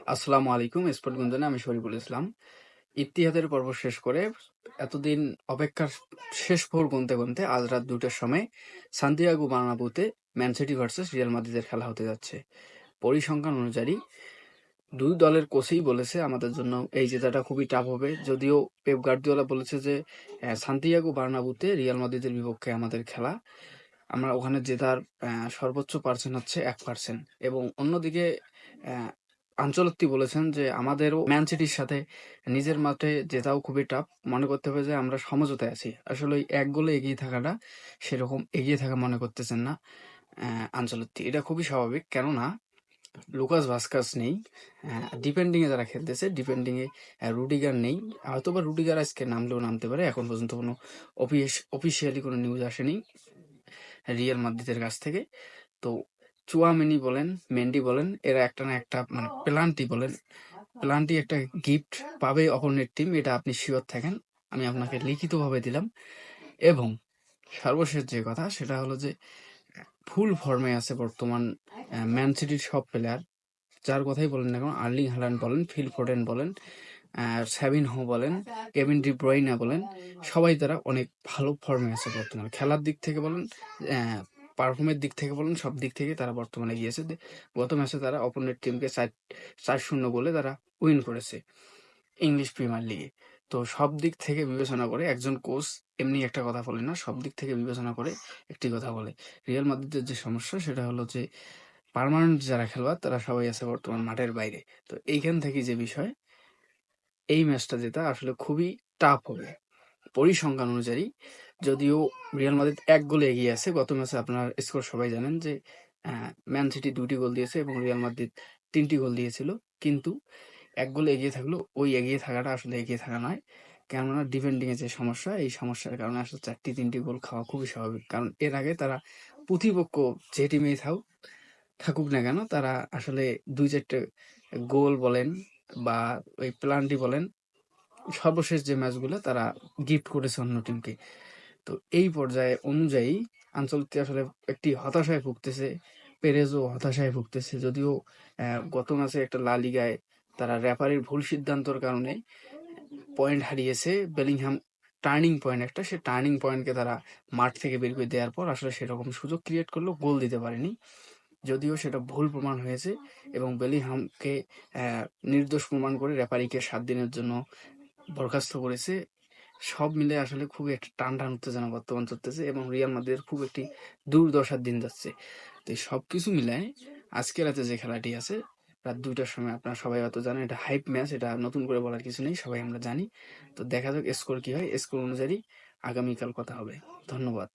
আসসালামু আলাইকুম। স্পোর্ট গুঞ্জনে আমি শরীফুল ইসলাম। ইত্তিহাদের পর্ব শেষ করে এতদিন অপেক্ষার শেষ প্রহর গুনতে আজ রাত ২টার সময় সান্তিয়াগো বার্নাব্যুতে ম্যান সিটি ভার্সেস রিয়াল মাদ্রিদের খেলা হতে যাচ্ছে। পরিসংখ্যান অনুযায়ী দুই দলের কোচই বলেছে আমাদের জন্য এই জেতাটা খুবই টাফ হবে। যদিও পেপ গার্দিওলা বলেছে যে সান্তিয়াগো বার্নাব্যুতে রিয়াল মাদ্রিদের বিপক্ষে আমাদের খেলা, আমরা ওখানে জেতার সর্বোচ্চ পার্সেন্ট হচ্ছে 1%। এবং অন্যদিকে আনচেলত্তি বলেছেন যে আমাদেরও ম্যান সিটির সাথে নিজের মাঠে জেতাও খুবই টাফ। মনে করতে হবে যে আমরা সমঝোতায় আছি। আসলে ওই ১ গোলে এগিয়ে থাকাটা সেরকম এগিয়ে থাকা মনে করতেছেন না আনচেলত্তি। এটা খুবই স্বাভাবিক। কেননা লুকাস ভাস্কাস নেই। ডিফেন্ডিং এ যারা খেলতেছে, ডিফেন্ডিং এ রুডিগার নেই। হয়তোবা রুডিগার আজকে নামলেও নামতে পারে। এখন পর্যন্ত কোনো অফিসিয়ালি কোনো নিউজ আসেনি রিয়াল মাদ্রিদের কাছ থেকে। তো চুয়ামেনি বলেন, মেন্ডি বলেন, এরা একটা না একটা মানে পেনাল্টি একটা গিফট পাবে অপোনেন্ট টিম, এটা আপনি শিওর থাকেন। আমি আপনাকে লিখিতভাবে দিলাম। এবং সর্বশেষ যে কথা সেটা হলো যে ফুল ফর্মে আছে বর্তমান ম্যান সিটির সব প্লেয়ার। যার কথাই বলেন না কেন, আর্লিং হাল্যান্ড বলেন, ফিল ফোডেন বলেন, সাবিনহো বলেন, কেভিন ডি ব্রুইনে বলেন, সবাই তারা অনেক ভালো ফর্মে আছে বর্তমানে। খেলার দিক থেকে বলেন, পারফর্মের দিক থেকে বলেন, সব দিক থেকে তারা বর্তমানে গিয়েছে। গত ম্যাচে তারা অপোনেন্ট টিমকে ৪-০ গোলে তারা উইন করেছে ইংলিশ প্রিমিয়ার লিগে। তো সব দিক থেকে বিবেচনা করে একজন কোচ এমনি একটা কথা বলে না, সব দিক থেকে বিবেচনা করে একটি কথা বলে। রিয়াল মাদ্রিদের যে সমস্যা সেটা হলো যে পার্মানেন্ট যারা খেলোয়াড় তারা সবাই আছে বর্তমান মাঠের বাইরে। তো এইখান থেকে যে বিষয়, এই ম্যাচটা জেতা আসলে খুবই টাফ হবে পরিসংখ্যান অনুযায়ী। যদিও রিয়াল মাদ্রিদ ১ গোলে এগিয়ে আছে। গত ম্যাচে আপনার স্কোর সবাই জানেন যে ম্যান সিটি ২টি গোল দিয়েছে এবং রিয়াল মাদ্রিদ ৩টি গোল দিয়েছিল। কিন্তু ১ গোলে এগিয়ে থাকলেও ওই এগিয়ে থাকাটা আসলে এগিয়ে থাকা নয়। কেননা ডিফেন্ডিং এর যে সমস্যা, এই সমস্যার কারণে আসলে ৪টি-৩টি গোল খাওয়া খুবই স্বাভাবিক। কারণ এর আগে তারা প্রতিপক্ষ যে টিমেই থাকুক না কেন, তারা আসলে ২-৪টে গোল বলেন বা ওই পেনাল্টি বলেন, সর্বশেষ যে ম্যাচগুলো তারা গিফট করেছে অন্য টিমকে। তো এই পর্যায়ে অনুযায়ী আনচেলত্তি আসলে একটি হতাশায় ভুগতেছে। পেরেজও হতাশায় ভুগতেছে। যদিও গত ম্যাচে একটা লা লিগায় তারা রেফারির ভুল সিদ্ধান্তর কারণে পয়েন্ট হারিয়েছে। বেলিংহাম টার্নিং পয়েন্ট একটা, সে টার্নিং পয়েন্টকে তারা মাঠ থেকে বের করে দেওয়ার পর আসলে সেরকম সুযোগ ক্রিয়েট করলেও গোল দিতে পারেনি। যদিও সেটা ভুল প্রমাণ হয়েছে এবং বেলিংহামকে নির্দোষ প্রমাণ করে রেফারিকে ৭ দিনের জন্য বরখাস্ত করেছে। সব মিলে আসলে খুবই একটা টান উত্তেজনা বর্তমান চলতেছে এবং রিয়াল মাদ্রিদের খুব একটি দুর্দশার দিন যাচ্ছে। তো এই সবকিছু মিলায় আজকে রাতে যে খেলাটি আছে রাত ২টার সময়, আপনারা সবাই হয়তো জানেন এটা হাইপ ম্যাচ, এটা নতুন করে বলার কিছু নেই, সবাই আমরা জানি। তো দেখা যাক স্কোর কি হয়। স্কোর অনুযায়ী আগামীকাল কথা হবে। ধন্যবাদ।